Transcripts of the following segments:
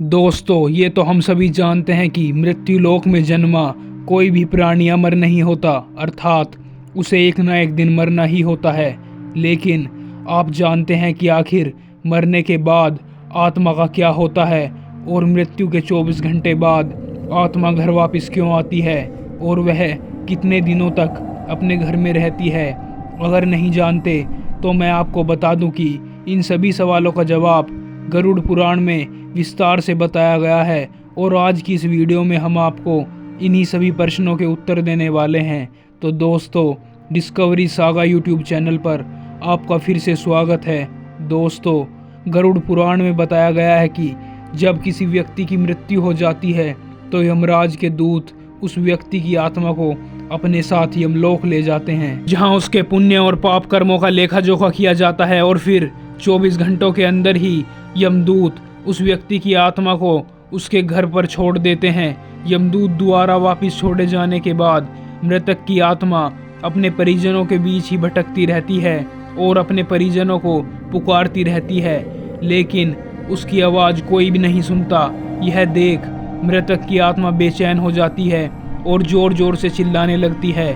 दोस्तों, ये तो हम सभी जानते हैं कि मृत्यु लोक में जन्मा कोई भी प्राणी अमर नहीं होता, अर्थात उसे एक ना एक दिन मरना ही होता है। लेकिन आप जानते हैं कि आखिर मरने के बाद आत्मा का क्या होता है और मृत्यु के 24 घंटे बाद आत्मा घर वापस क्यों आती है और वह कितने दिनों तक अपने घर में रहती है? अगर नहीं जानते तो मैं आपको बता दूं कि इन सभी सवालों का जवाब गरुड़ पुराण में विस्तार से बताया गया है और आज की इस वीडियो में हम आपको इन्हीं सभी प्रश्नों के उत्तर देने वाले हैं। तो दोस्तों, डिस्कवरी सागा यूट्यूब चैनल पर आपका फिर से स्वागत है। दोस्तों, गरुड़ पुराण में बताया गया है कि जब किसी व्यक्ति की मृत्यु हो जाती है तो यमराज के दूत उस व्यक्ति की आत्मा को अपने साथ यमलोक ले जाते हैं, जहां उसके पुण्य और पाप कर्मों का लेखा जोखा किया जाता है और फिर 24 घंटों के अंदर ही यमदूत उस व्यक्ति की आत्मा को उसके घर पर छोड़ देते हैं। यमदूत द्वारा वापस छोड़े जाने के बाद मृतक की आत्मा अपने परिजनों के बीच ही भटकती रहती है और अपने परिजनों को पुकारती रहती है, लेकिन उसकी आवाज़ कोई भी नहीं सुनता। यह देख मृतक की आत्मा बेचैन हो जाती है और जोर जोर से चिल्लाने लगती है,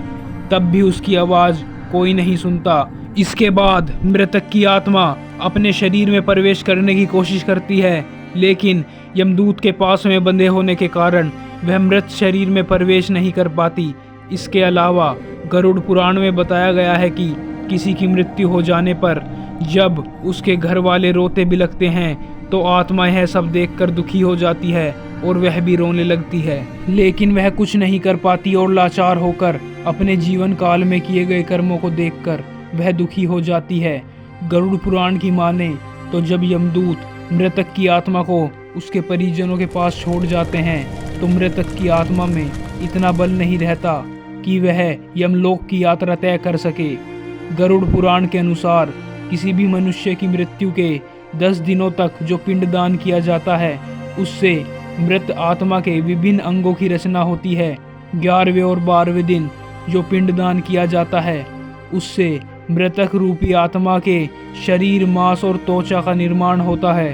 तब भी उसकी आवाज़ कोई नहीं सुनता। इसके बाद मृतक की आत्मा अपने शरीर में प्रवेश करने की कोशिश करती है, लेकिन यमदूत के पास में बंधे होने के कारण वह मृत शरीर में प्रवेश नहीं कर पाती। इसके अलावा गरुड़ पुराण में बताया गया है कि किसी की मृत्यु हो जाने पर जब उसके घर वाले रोते बिलखते हैं तो आत्मा यह सब देखकर दुखी हो जाती है और वह भी रोने लगती है, लेकिन वह कुछ नहीं कर पाती और लाचार होकर अपने जीवन काल में किए गए कर्मों को देखकर वह दुखी हो जाती है। गरुड़ पुराण की माने तो जब यमदूत मृतक की आत्मा को उसके परिजनों के पास छोड़ जाते हैं तो मृतक की आत्मा में इतना बल नहीं रहता कि वह यमलोक की यात्रा तय कर सके। गरुड़ पुराण के अनुसार किसी भी मनुष्य की मृत्यु के 10 दिनों तक जो पिंडदान किया जाता है उससे मृत आत्मा के विभिन्न अंगों की रचना होती है। 11वें और 12वें दिन जो पिंडदान किया जाता है उससे मृतक रूपी आत्मा के शरीर, मांस और त्वचा का निर्माण होता है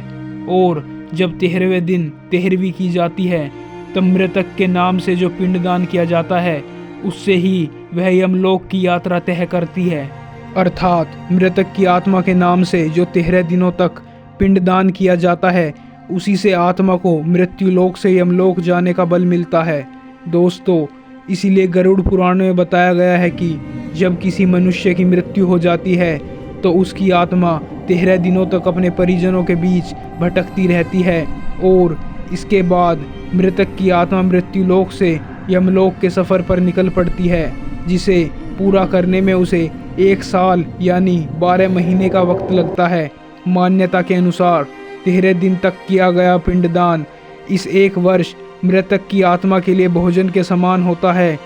और जब 13वें दिन तेहरवी की जाती है तब मृतक के नाम से जो पिंडदान किया जाता है उससे ही वह यमलोक की यात्रा तय करती है। अर्थात मृतक की आत्मा के नाम से जो 13 दिनों तक पिंडदान किया जाता है उसी से आत्मा को मृत्यु लोक से यमलोक जाने का बल मिलता है। दोस्तों, इसीलिए गरुड़ पुराण में बताया गया है कि जब किसी मनुष्य की मृत्यु हो जाती है तो उसकी आत्मा 13 दिनों तक अपने परिजनों के बीच भटकती रहती है और इसके बाद मृतक की आत्मा मृत्यु लोक से यमलोक के सफ़र पर निकल पड़ती है, जिसे पूरा करने में उसे 1 साल यानी 12 महीने का वक्त लगता है। मान्यता के अनुसार 13 दिन तक किया गया पिंडदान इस 1 वर्ष मृतक की आत्मा के लिए भोजन के समान होता है।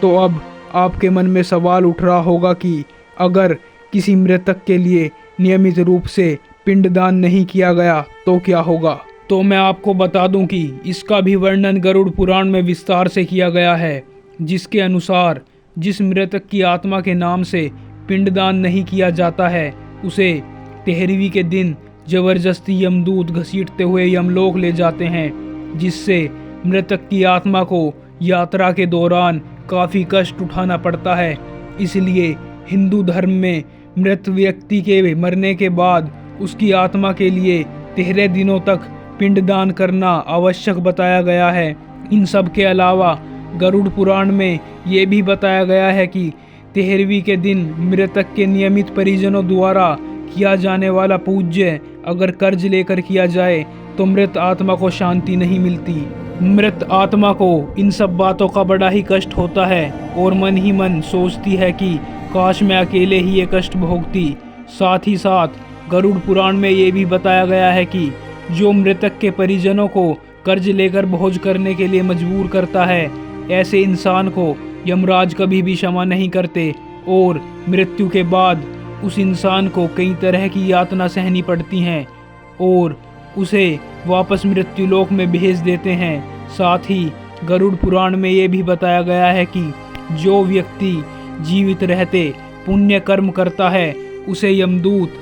तो अब आपके मन में सवाल उठ रहा होगा कि अगर किसी मृतक के लिए नियमित रूप से पिंडदान नहीं किया गया तो क्या होगा? तो मैं आपको बता दूं कि इसका भी वर्णन गरुड़ पुराण में विस्तार से किया गया है, जिसके अनुसार जिस मृतक की आत्मा के नाम से पिंडदान नहीं किया जाता है उसे 13वीं के दिन जबरदस्ती यमदूत घसीटते हुए यमलोक ले जाते हैं, जिससे मृतक की आत्मा को यात्रा के दौरान काफ़ी कष्ट उठाना पड़ता है। इसलिए हिंदू धर्म में मृत व्यक्ति के मरने के बाद उसकी आत्मा के लिए 13 दिनों तक पिंडदान करना आवश्यक बताया गया है। इन सब के अलावा गरुड़ पुराण में ये भी बताया गया है कि 13वीं के दिन मृतक के नियमित परिजनों द्वारा किया जाने वाला पूज्य अगर कर्ज लेकर किया जाए तो मृत आत्मा को शांति नहीं मिलती। मृत आत्मा को इन सब बातों का बड़ा ही कष्ट होता है और मन ही मन सोचती है कि काश मैं अकेले ही ये कष्ट भोगती। साथ ही साथ गरुड़ पुराण में ये भी बताया गया है कि जो मृतक के परिजनों को कर्ज लेकर भोज करने के लिए मजबूर करता है, ऐसे इंसान को यमराज कभी भी क्षमा नहीं करते और मृत्यु के बाद उस इंसान को कई तरह की यातना सहनी पड़ती हैं और उसे वापस मृत्युलोक में भेज देते हैं। साथ ही गरुड़ पुराण में ये भी बताया गया है कि जो व्यक्ति जीवित रहते पुण्य कर्म करता है उसे यमदूत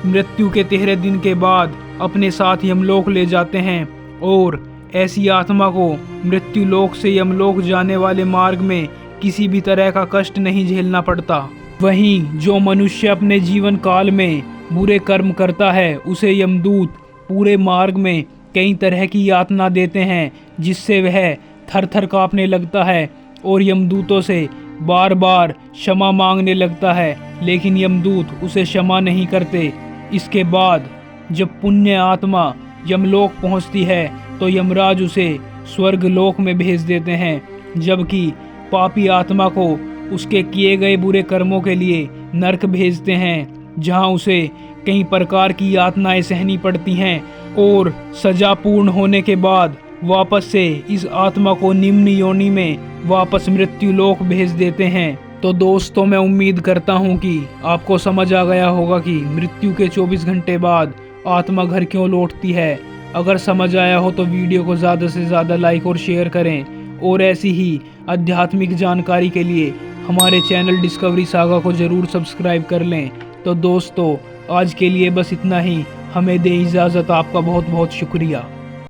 मृत्यु के 13 दिन के बाद अपने साथ यमलोक ले जाते हैं और ऐसी आत्मा को मृत्यु लोक से यमलोक जाने वाले मार्ग में किसी भी तरह का कष्ट नहीं झेलना पड़ता। वहीं जो मनुष्य अपने जीवन काल में बुरे कर्म करता है उसे यमदूत पूरे मार्ग में कई तरह की यातना देते हैं, जिससे वह थर थर कांपने लगता है और यमदूतों से बार बार क्षमा मांगने लगता है, लेकिन यमदूत उसे क्षमा नहीं करते। इसके बाद जब पुण्य आत्मा यमलोक पहुंचती है तो यमराज उसे स्वर्ग लोक में भेज देते हैं, जबकि पापी आत्मा को उसके किए गए बुरे कर्मों के लिए नरक भेजते हैं, जहां उसे कई प्रकार की यातनाएं सहनी पड़ती हैं और सजा पूर्ण होने के बाद वापस से इस आत्मा को निम्न योनि में वापस मृत्यु लोक भेज देते हैं। तो दोस्तों, मैं उम्मीद करता हूं कि आपको समझ आ गया होगा कि मृत्यु के 24 घंटे बाद आत्मा घर क्यों लौटती है। अगर समझ आया हो तो वीडियो को ज़्यादा से ज़्यादा लाइक और शेयर करें, और ऐसी ही आध्यात्मिक जानकारी के लिए हमारे चैनल डिस्कवरी सागा को ज़रूर सब्सक्राइब कर लें। तो दोस्तों, आज के लिए बस इतना ही। हमें दें इजाज़त। आपका बहुत बहुत शुक्रिया।